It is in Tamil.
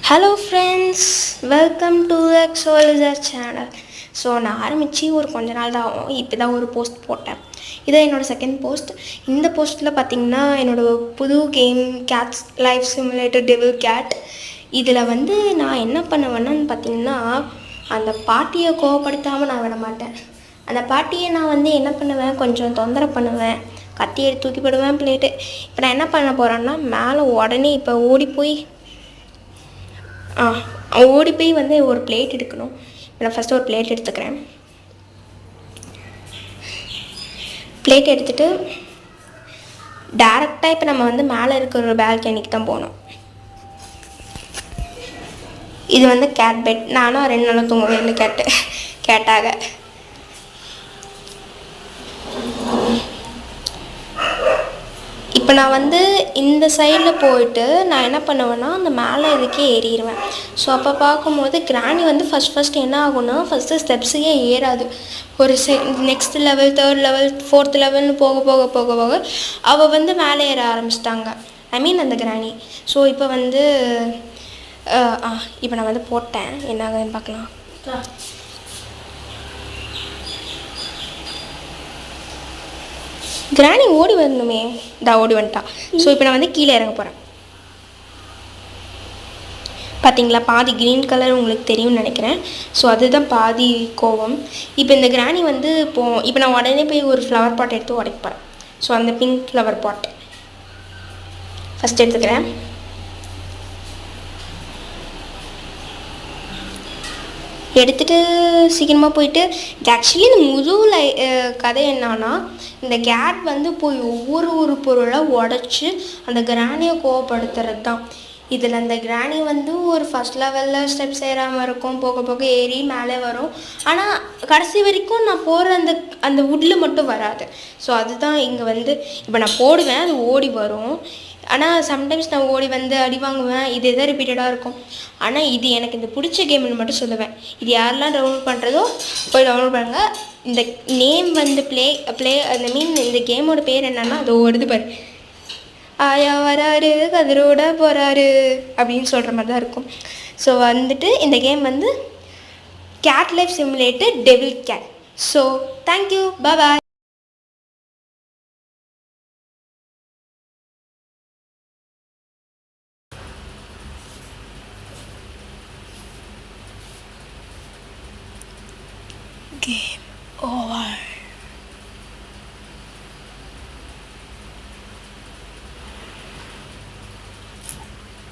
ஹலோ ஃப்ரெண்ட்ஸ், வெல்கம் டு எக்ஸோலிசர் சேனல். ஸோ நான் ஆரம்பித்து ஒரு கொஞ்ச நாள் தான் ஆகும். இப்போ தான் ஒரு போஸ்ட் போட்டேன். இதான் என்னோடய செகண்ட் போஸ்ட். இந்த போஸ்ட்டில் பார்த்திங்கன்னா என்னோடய புது game cats life simulator devil cat. இதில் நான் என்ன பண்ணுவேன்னு பார்த்திங்கன்னா, அந்த பாட்டியை கோவப்படுத்தாமல் நான் விட மாட்டேன். அந்த பாட்டியை நான் என்ன பண்ணுவேன், கொஞ்சம் தொந்தரவு பண்ணுவேன், கத்தி எடுத்து தூக்கி போடுவேன் பிளேட்டு. இப்போ நான் என்ன பண்ண போகிறேன்னா, மேலே உடனே இப்போ ஓடி போய் ஒரு பிளேட் எடுக்கணும். நான் ஃபஸ்ட்டு ஒரு பிளேட் எடுத்துக்கிறேன். பிளேட் எடுத்துகிட்டு டேரெக்டாக இப்போ நம்ம மேலே இருக்கிற ஒரு பால்கனிக்கு தான் போகணும். இது கேட் பெட். நானும் 2 நாளாக தூங்கவே இல்லை கேட்டாக. இப்போ நான் இந்த சைடில் போயிட்டு நான் என்ன பண்ணுவேன்னா, அந்த மேலே இதுக்கே ஏறிடுவேன். ஸோ அப்போ பார்க்கும்போது கிராணி ஃபஸ்ட் என்ன ஆகும்னா, ஃபஸ்ட்டு ஸ்டெப்ஸுக்கே ஏறாது. ஒரு next level, 3rd level, 4th லெவல்னு போக போக போக போக அவள் மேலே ஏற ஆரம்பிச்சிட்டாங்க. ஐ மீன் அந்த கிராணி. ஸோ இப்போ இப்போ நான் போட்டேன். என்ன ஆகுதுன்னு பார்க்கலாம். கிராணி ஓடி வரணுமே, ஓடி வந்துட்டா. ஸோ இப்போ நான் கீழே இறங்க போகிறேன். பார்த்தீங்களா, பாதி க்ரீன் கலர் உங்களுக்கு தெரியும்னு நினைக்கிறேன். ஸோ அதுதான் பாதி கோவம். இப்போ இந்த கிராணி இப்போ நான் உடனே போய் ஒரு ஃப்ளவர் பாட் எடுத்து உடைக்க போகிறேன். ஸோ அந்த பிங்க் ஃப்ளவர் பாட் ஃபஸ்ட் எடுத்துக்கிறேன். எடுத்துகிட்டு சீக்கிரமாக போயிட்டு, இது ஆக்சுவலி இந்த முழு கதை என்னன்னா, இந்த கேட் போய் ஒவ்வொரு பொருளாக உடச்சி அந்த கிராணியை கோவப்படுத்துறது தான். இதில் அந்த கிராணி ஒரு ஃபஸ்ட் லெவலில் ஸ்டெப்ஸ் ஏறாமல் இருக்கும், போக போக ஏறி மேலே வரும். ஆனால் கடைசி வரைக்கும் நான் போகிற அந்த வுட்டில் மட்டும் வராது. ஸோ அதுதான் இங்கே இப்போ நான் போடுவேன், அது ஓடி வரும். ஆனால் சம்டைம்ஸ் நான் ஓடி அடி வாங்குவேன். இது எதாவது ரிப்பீட்டடாக இருக்கும். ஆனால் இது எனக்கு இந்த பிடிச்ச கேம்னு மட்டும் சொல்லுவேன். இது யாரெல்லாம் டவுன்லோட் பண்ணுறதோ போய் டவுன்லோட் பண்ணுங்கள். இந்த நேம் ப்ளே அந்த இந்த கேமோட பேர் என்னன்னா, அது வருது பாரு, ஆயா வராரு கதிரோட போகிறாரு அப்படின்னு சொல்கிற மாதிரி தான் இருக்கும். ஸோ இந்த game cat life simulator devil cat. So thank you, bye. Game over.